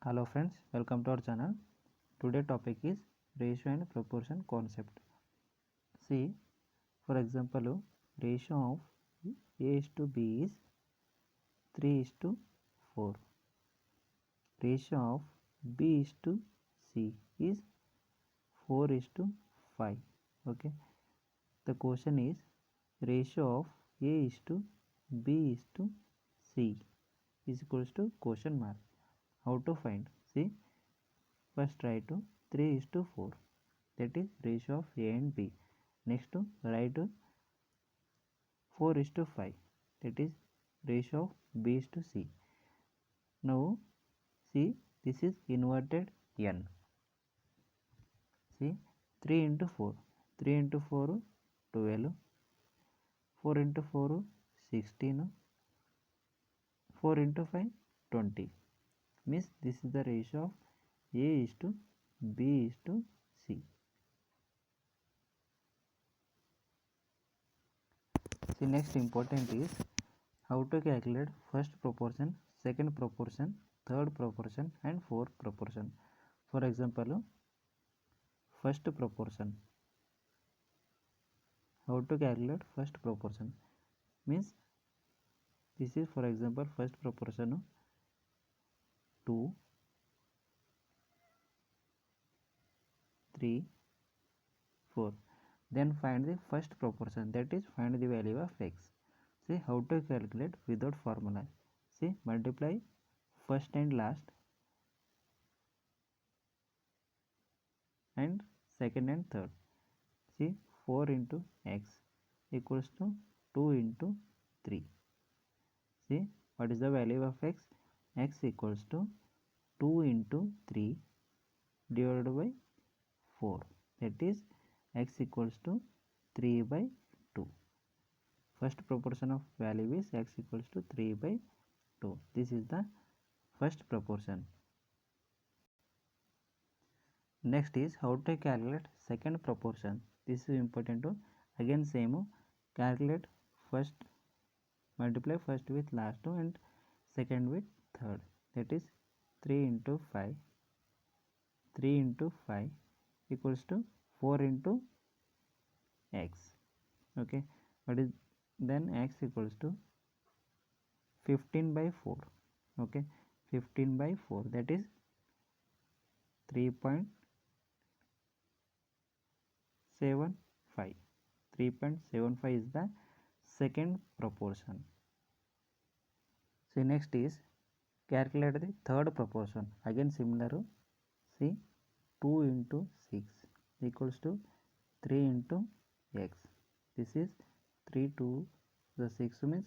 Hello friends, welcome to our channel. Today topic is ratio and proportion concept. See, for example, ratio of A is to B is 3 is to 4. Ratio of B is to C is 4 is to 5. Okay. The question is ratio of A is to B is to C is equals to question mark. How to find? See, first try to 3 is to 4. That is ratio of A and B. Next to write 4 is to 5. That is ratio of B is to C. Now see, this is inverted N. See, 3 into 4. 3 into 4 12. 4 into 4 16. 4 into 5 20. Means this is the ratio of A is to B is to C. See, next important is how to calculate first proportion, second proportion, third proportion and fourth proportion. For example, first proportion. How to calculate first proportion? Means this is, for example, first proportion 2, 3, 4. Then find the first proportion, that is find the value of x. See how to calculate without formula. See, multiply first and last and second and third. See, 4 into x equals to 2 into 3. See, what is the value of x? X equals to 2 into 3 divided by 4. That is x equals to 3 by 2. First proportion of value is x equals to 3 by 2. This is the first proportion. Next is how to calculate second proportion. This is important to again same calculate first, multiply first with last two and second with third. That is 3 into 5. 3 into 5 equals to 4 into x. Okay, what is then x equals to 15 by 4. Okay, 15 by 4, that is 3.75. 3.75 is the second proportion. So next is calculate the third proportion. Again similar. See, 2 into 6 equals to 3 into x. This is 3 to the 6 means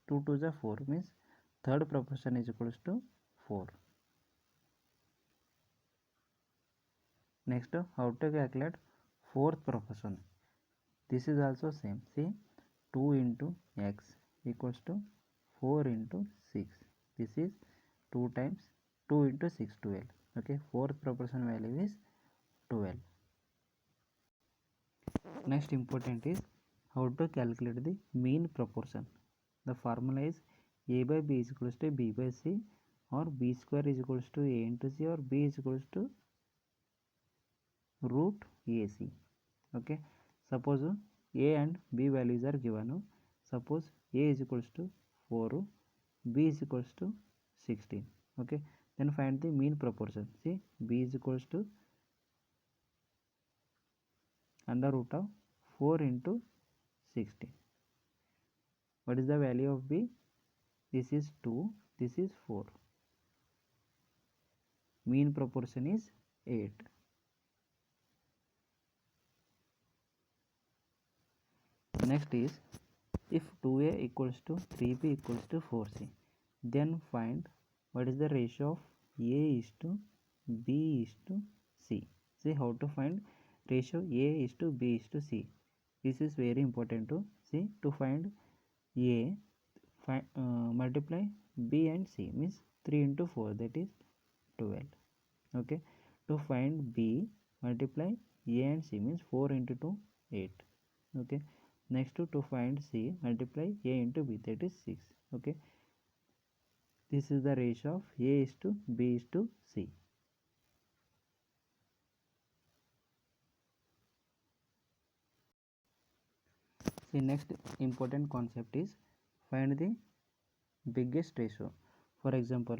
2 to the 4 means third proportion is equals to 4. Next, how to calculate fourth proportion? This is also same. See, 2 into x equals to 4 into 6. This is 2 times 2 into 6, 12. Okay, fourth proportion value is 12. Next important is how to calculate the mean proportion. The formula is A by B is equals to B by C, or B square is equals to A into C, or B is equals to root AC. Okay, suppose A and B values are given. Suppose A is equals to 4, B is equals to 16. Okay, then find the mean proportion. See, B is equals to under root of 4 into 16. What is the value of B? This is 2, this is 4. Mean proportion is 8. Next is, if 2A equals to 3B equals to 4C, then find what is the ratio of A is to B is to C. See how to find ratio A is to B is to C. This is very important to see. To find A, multiply B and C means 3 into 4, that is 12. Okay, to find B, multiply A and C means 4 into 2, 8. Okay, next to find C, multiply A into B, that is 6. Okay, This is the ratio of A is to B is to C. See, next important concept is find the biggest ratio. For example,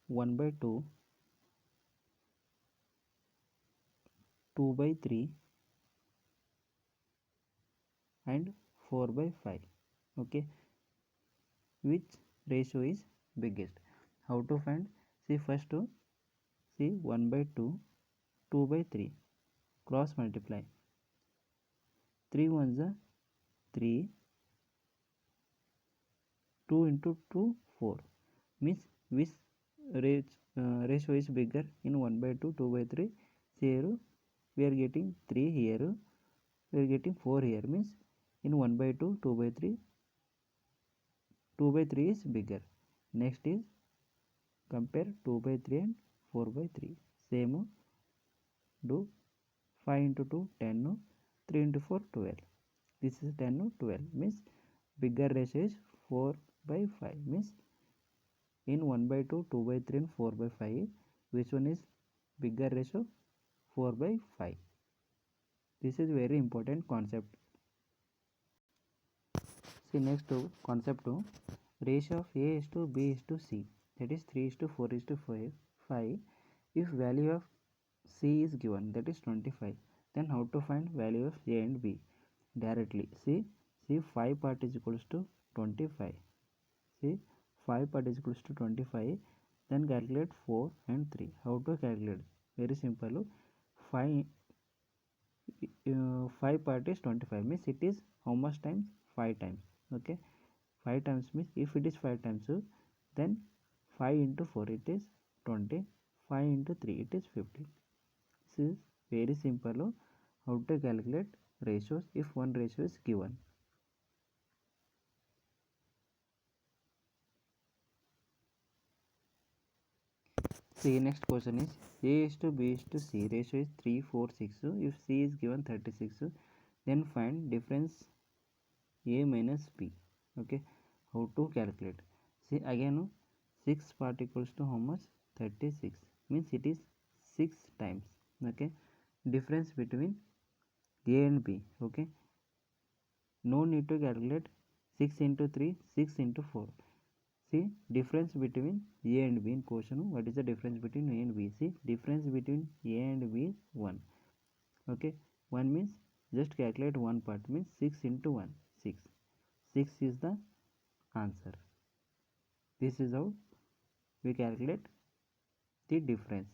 1 by 2, 2 by 3 and 4 by 5. Okay, which ratio is biggest? How to find? See, first to see 1 by 2, 2 by 3, cross multiply. 3 ones are 3, 2 into 2 4, means which ratio is bigger in 1 by 2, 2 by 3. Here we are getting 3, here we are getting 4, here means in 1 by 2, 2 by 3, 2 by 3 is bigger. Next is compare 2 by 3 and 4 by 3. Same do 5 into 2 10, 3 into 4 12. This is 10, 12 means bigger ratio is 4 by 5, means in 1 by 2, 2 by 3 and 4 by 5, which one is bigger ratio? 4 by 5. This is very important concept. See, next to concept 2, ratio of A is to B is to C, that is 3 is to 4 is to 5. If value of C is given, that is 25, then how to find value of A and B? Directly. See 5 part is equals to 25. See 5 part is equals to 25. Then calculate 4 and 3. How to calculate? Very simple. 5 5 part is 25, means it is how much times? 5 times. Okay, 5 times means if it is 5 times, then 5 into 4 it is 20, 5 into 3 it is 50. This is very simple how to calculate ratios if one ratio is given. See, next question is A is to B is to C, ratio is 3 4 6. If C is given 36, then find difference A minus B. Okay, how to calculate? See, again 6 part equals to how much? 36, means it is 6 times. Okay, difference between A and B. Okay, no need to calculate 6 into 3, 6 into 4. See, difference between A and B in question. What is the difference between A and B? See, difference between A and B is 1. Okay, 1 means just calculate one part, means 6 into 1, 6. 6 is the answer. This is how we calculate the difference.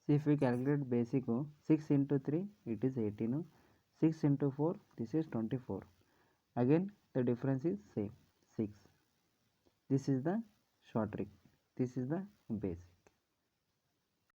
See, if we calculate basic, 6 into 3 it is 18, 6 into 4 this is 24. Again the difference is same, 6. This is the short trick, this is the base.